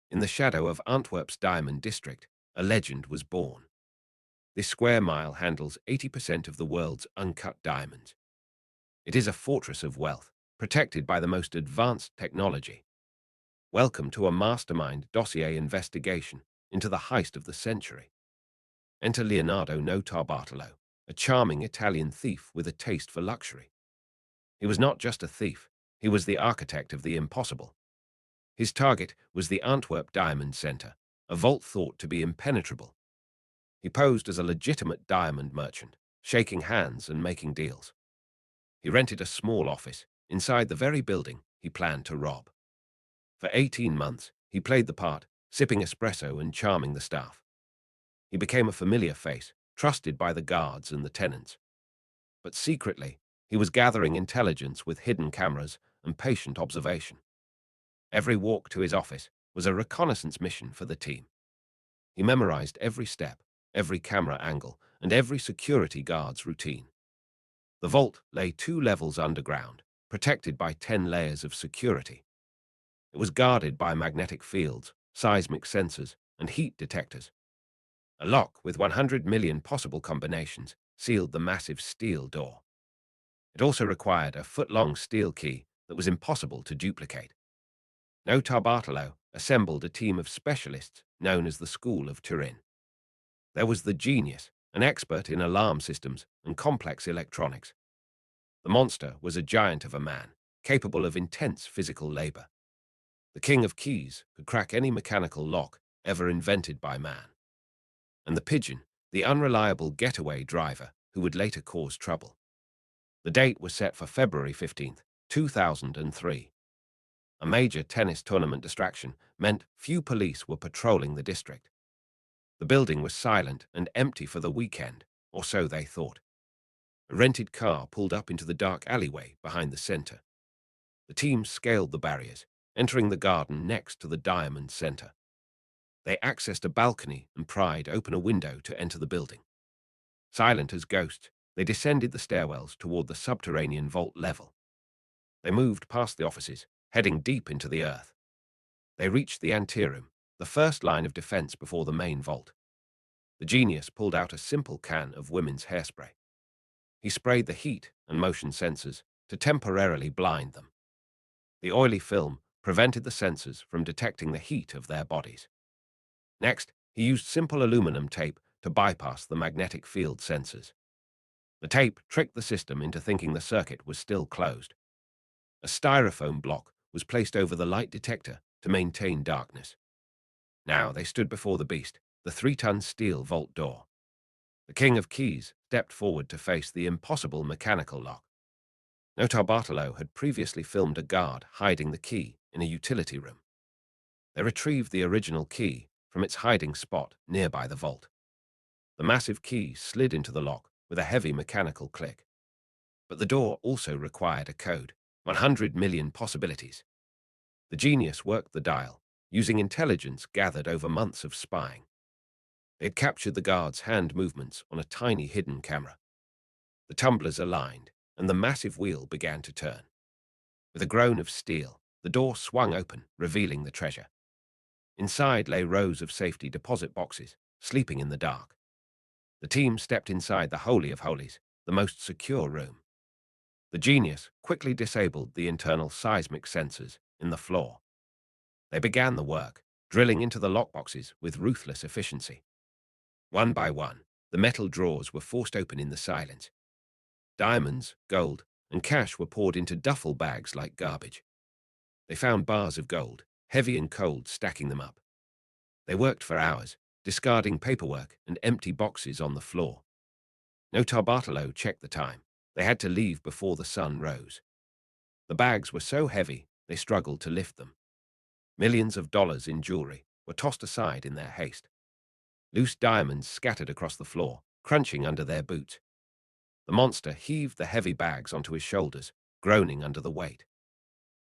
In the shadow of Antwerp's diamond district, a legend was born. This square mile handles 80% of the world's uncut diamonds. It is a fortress of wealth, protected by the most advanced technology. Welcome to a Mastermind Dossier investigation into the heist of the century. Enter Leonardo Notarbartolo, a charming Italian thief with a taste for luxury. He was not just a thief, he was the architect of the impossible. His target was the Antwerp Diamond Center, a vault thought to be impenetrable. He posed as a legitimate diamond merchant, shaking hands and making deals. He rented a small office inside the very building he planned to rob. For 18 months, he played the part, sipping espresso and charming the staff. He became a familiar face, trusted by the guards and the tenants. But secretly, he was gathering intelligence with hidden cameras and patient observation. Every walk to his office was a reconnaissance mission for the team. He memorized every step, every camera angle, and every security guard's routine. The vault lay 2 levels underground, protected by 10 layers of security. It was guarded by magnetic fields, seismic sensors, and heat detectors. A lock with 100 million possible combinations sealed the massive steel door. It also required a foot-long steel key that was impossible to duplicate. Notarbartolo assembled a team of specialists known as the School of Turin. There was the genius, an expert in alarm systems and complex electronics. The monster was a giant of a man, capable of intense physical labor. The king of keys could crack any mechanical lock ever invented by man. And the pigeon, the unreliable getaway driver who would later cause trouble. The date was set for February 15th, 2003. A major tennis tournament distraction meant few police were patrolling the district. The building was silent and empty for the weekend, or so they thought. A rented car pulled up into the dark alleyway behind the center. The team scaled the barriers, entering the garden next to the Diamond Center. They accessed a balcony and pried open a window to enter the building. Silent as ghosts, they descended the stairwells toward the subterranean vault level. They moved past the offices, heading deep into the earth. They reached the anteroom, the first line of defense before the main vault. The genius pulled out a simple can of women's hairspray. He sprayed the heat and motion sensors to temporarily blind them. The oily film prevented the sensors from detecting the heat of their bodies. Next, he used simple aluminum tape to bypass the magnetic field sensors. The tape tricked the system into thinking the circuit was still closed. A styrofoam block was placed over the light detector to maintain darkness. Now they stood before the beast, the 3-ton steel vault door. The king of keys stepped forward to face the impossible mechanical lock. Notarbartolo had previously filmed a guard hiding the key in a utility room. They retrieved the original key from its hiding spot nearby the vault. The massive key slid into the lock with a heavy mechanical click. But the door also required a code, 100 million possibilities. The genius worked the dial, using intelligence gathered over months of spying. They had captured the guard's hand movements on a tiny hidden camera. The tumblers aligned, and the massive wheel began to turn. With a groan of steel, the door swung open, revealing the treasure. Inside lay rows of safety deposit boxes, sleeping in the dark. The team stepped inside the Holy of Holies, the most secure room. The genius quickly disabled the internal seismic sensors in the floor. They began the work, drilling into the lockboxes with ruthless efficiency. One by one, the metal drawers were forced open in the silence. Diamonds, gold, and cash were poured into duffel bags like garbage. They found bars of gold, heavy and cold, stacking them up. They worked for hours, discarding paperwork and empty boxes on the floor. Notarbartolo checked the time. They had to leave before the sun rose. The bags were so heavy, they struggled to lift them. Millions of dollars in jewelry were tossed aside in their haste. Loose diamonds scattered across the floor, crunching under their boots. The monster heaved the heavy bags onto his shoulders, groaning under the weight.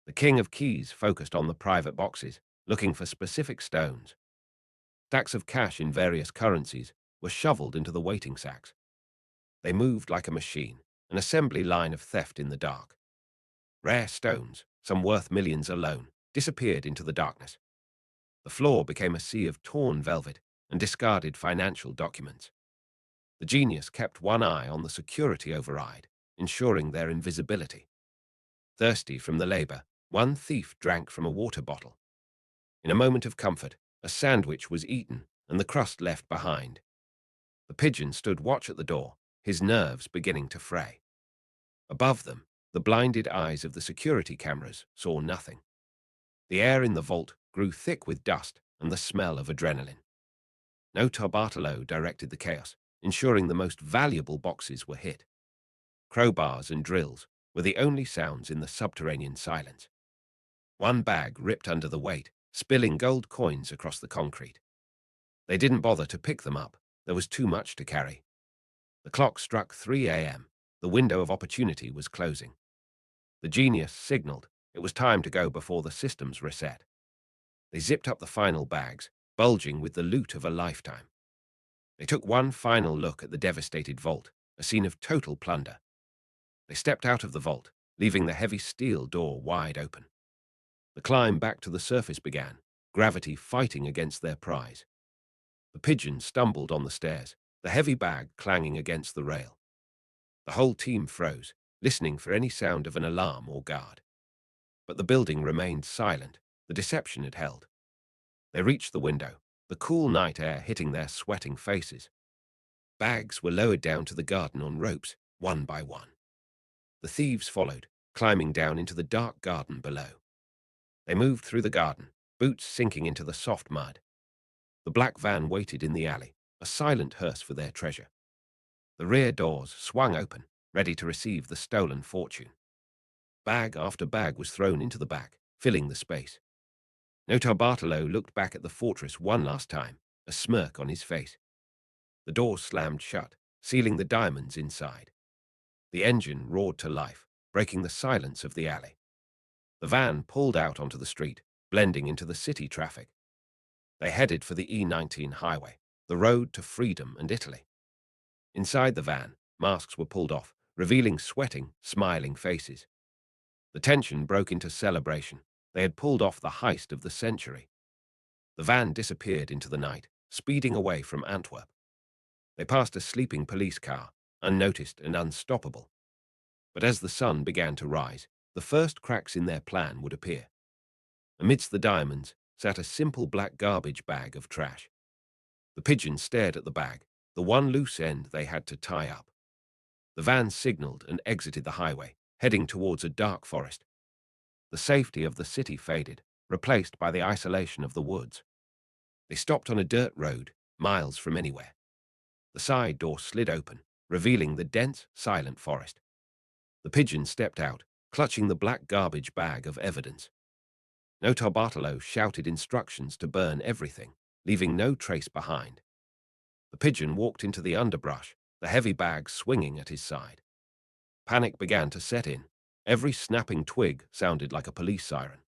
The king of keys focused on the private boxes, looking for specific stones. Stacks of cash in various currencies were shoveled into the waiting sacks. They moved like a machine, an assembly line of theft in the dark. Rare stones, some worth millions alone, disappeared into the darkness. The floor became a sea of torn velvet and discarded financial documents. The genius kept one eye on the security override, ensuring their invisibility. Thirsty from the labor, one thief drank from a water bottle. In a moment of comfort, a sandwich was eaten and the crust left behind. The pigeon stood watch at the door, his nerves beginning to fray. Above them, the blinded eyes of the security cameras saw nothing. The air in the vault grew thick with dust and the smell of adrenaline. Notarbartolo directed the chaos, ensuring the most valuable boxes were hit. Crowbars and drills were the only sounds in the subterranean silence. One bag ripped under the weight, spilling gold coins across the concrete. They didn't bother to pick them up. There was too much to carry. The clock struck 3 a.m. The window of opportunity was closing. The genius signaled it was time to go before the systems reset. They zipped up the final bags, bulging with the loot of a lifetime. They took one final look at the devastated vault, a scene of total plunder. They stepped out of the vault, leaving the heavy steel door wide open. The climb back to the surface began, gravity fighting against their prize. The pigeon stumbled on the stairs, the heavy bag clanging against the rail. The whole team froze, listening for any sound of an alarm or guard. But the building remained silent. The deception had held. They reached the window, the cool night air hitting their sweating faces. Bags were lowered down to the garden on ropes, one by one. The thieves followed, climbing down into the dark garden below. They moved through the garden, boots sinking into the soft mud. The black van waited in the alley, a silent hearse for their treasure. The rear doors swung open, ready to receive the stolen fortune. Bag after bag was thrown into the back, filling the space. Notarbartolo looked back at the fortress one last time, a smirk on his face. The doors slammed shut, sealing the diamonds inside. The engine roared to life, breaking the silence of the alley. The van pulled out onto the street, blending into the city traffic. They headed for the E19 highway, the road to freedom and Italy. Inside the van, masks were pulled off, revealing sweating, smiling faces. The tension broke into celebration. They had pulled off the heist of the century. The van disappeared into the night, speeding away from Antwerp. They passed a sleeping police car, unnoticed and unstoppable. But as the sun began to rise, the first cracks in their plan would appear. Amidst the diamonds sat a simple black garbage bag of trash. The pigeon stared at the bag, the one loose end they had to tie up. The van signaled and exited the highway, heading towards a dark forest. The safety of the city faded, replaced by the isolation of the woods. They stopped on a dirt road, miles from anywhere. The side door slid open, revealing the dense, silent forest. The pigeon stepped out, clutching the black garbage bag of evidence. Notarbartolo shouted instructions to burn everything, leaving no trace behind. The pigeon walked into the underbrush, the heavy bag swinging at his side. Panic began to set in. Every snapping twig sounded like a police siren.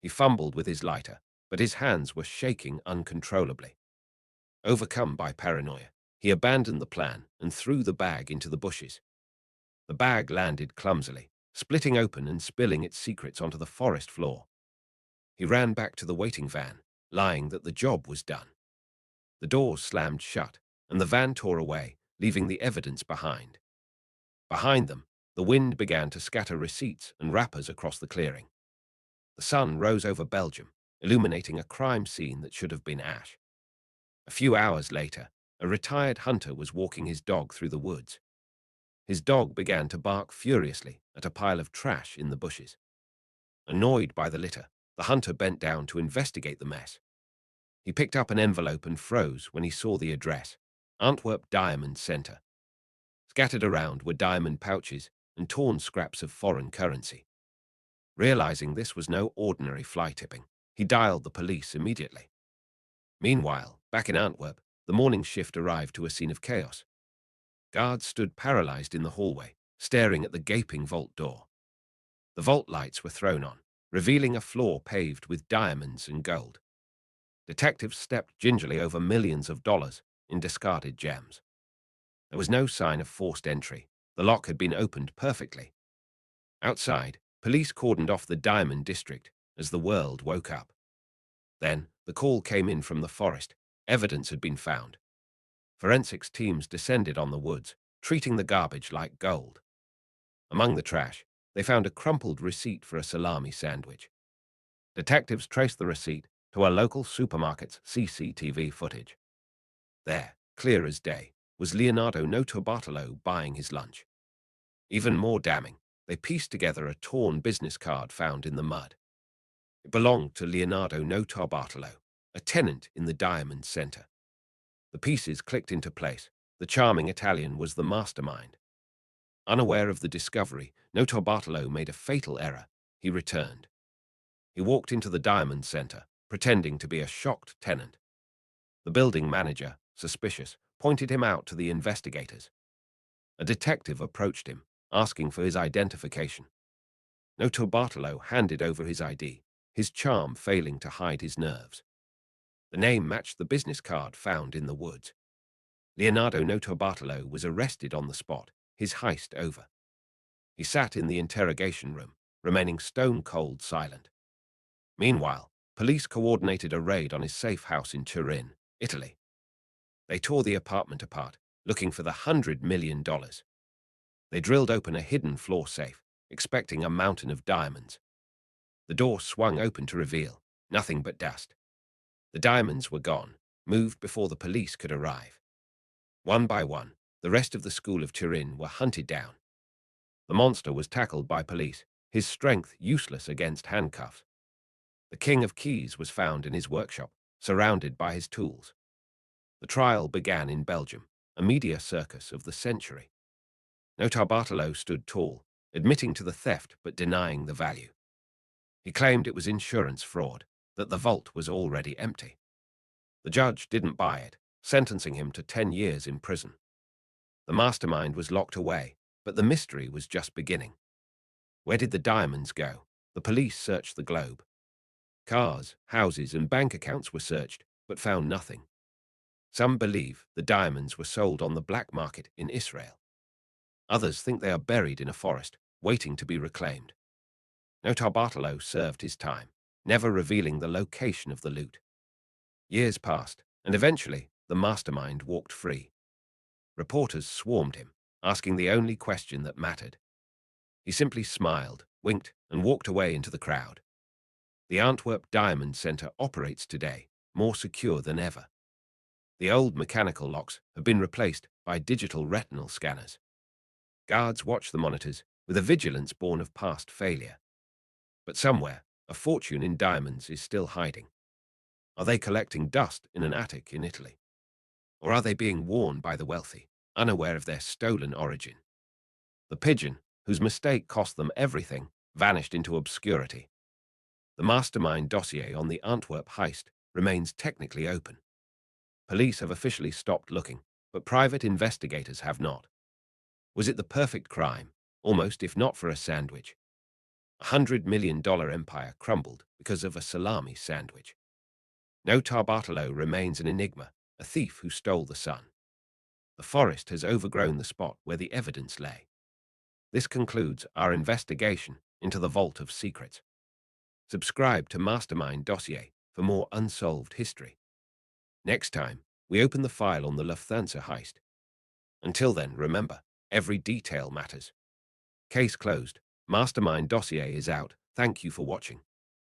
He fumbled with his lighter, but his hands were shaking uncontrollably. Overcome by paranoia, he abandoned the plan and threw the bag into the bushes. The bag landed clumsily, splitting open and spilling its secrets onto the forest floor. He ran back to the waiting van, lying that the job was done. The doors slammed shut, and the van tore away, leaving the evidence behind. Behind them, the wind began to scatter receipts and wrappers across the clearing. The sun rose over Belgium, illuminating a crime scene that should have been ash. A few hours later, a retired hunter was walking his dog through the woods. His dog began to bark furiously at a pile of trash in the bushes. Annoyed by the litter, the hunter bent down to investigate the mess. He picked up an envelope and froze when he saw the address, Antwerp Diamond Center. Scattered around were diamond pouches and torn scraps of foreign currency. Realizing this was no ordinary fly tipping, he dialed the police immediately. Meanwhile, back in Antwerp, the morning shift arrived to a scene of chaos. Guards stood paralyzed in the hallway, staring at the gaping vault door. The vault lights were thrown on, revealing a floor paved with diamonds and gold. Detectives stepped gingerly over millions of dollars in discarded gems. There was no sign of forced entry. The lock had been opened perfectly. Outside, police cordoned off the diamond district as the world woke up. Then, The call came in from the forest. Evidence had been found. Forensics teams descended on the woods, treating the garbage like gold. Among the trash, they found a crumpled receipt for a salami sandwich. Detectives traced the receipt to a local supermarket's CCTV footage. There, clear as day, was Leonardo Notarbartolo buying his lunch. Even more damning, they pieced together a torn business card found in the mud. It belonged to Leonardo Notarbartolo, a tenant in the Diamond Center. The pieces clicked into place. The charming Italian was the mastermind. Unaware of the discovery, Notarbartolo made a fatal error. He returned. He walked into the Diamond Center, pretending to be a shocked tenant. The building manager, suspicious, pointed him out to the investigators. A detective approached him, asking for his identification. Notarbartolo handed over his ID, his charm failing to hide his nerves. The name matched the business card found in the woods. Leonardo Notarbartolo was arrested on the spot, his heist over. He sat in the interrogation room, remaining stone-cold silent. Meanwhile, police coordinated a raid on his safe house in Turin, Italy. They tore the apartment apart, looking for the $100 million. They drilled open a hidden floor safe, expecting a mountain of diamonds. The door swung open to reveal nothing but dust. The diamonds were gone, moved before the police could arrive. One by one, the rest of the school of Turin were hunted down. The monster was tackled by police, his strength useless against handcuffs. The king of keys was found in his workshop, surrounded by his tools. The trial began in Belgium, a media circus of the century. Notarbartolo stood tall, admitting to the theft but denying the value. He claimed it was insurance fraud, that the vault was already empty. The judge didn't buy it, sentencing him to 10 years in prison. The mastermind was locked away, but the mystery was just beginning. Where did the diamonds go? The police searched the globe. Cars, houses, and bank accounts were searched, but found nothing. Some believe the diamonds were sold on the black market in Israel. Others think they are buried in a forest, waiting to be reclaimed. Notarbartolo served his time, never revealing the location of the loot. Years passed, and eventually the mastermind walked free. Reporters swarmed him, asking the only question that mattered. He simply smiled, winked, and walked away into the crowd. The Antwerp Diamond Center operates today, more secure than ever. The old mechanical locks have been replaced by digital retinal scanners. Guards watch the monitors with a vigilance born of past failure. But somewhere, a fortune in diamonds is still hiding. Are they collecting dust in an attic in Italy? Or are they being worn by the wealthy, unaware of their stolen origin? The pigeon, whose mistake cost them everything, vanished into obscurity. The Mastermind Dossier on the Antwerp heist remains technically open. Police have officially stopped looking, but private investigators have not. Was it the perfect crime, almost if not for a sandwich? $100 million empire crumbled because of a salami sandwich. Notarbartolo remains an enigma, a thief who stole the sun. The forest has overgrown the spot where the evidence lay. This concludes our investigation into the Vault of Secrets. Subscribe to Mastermind Dossier for more unsolved history. Next time, we open the file on the Lufthansa heist. Until then, remember, every detail matters. Case closed. Mastermind Dossier is out. Thank you for watching.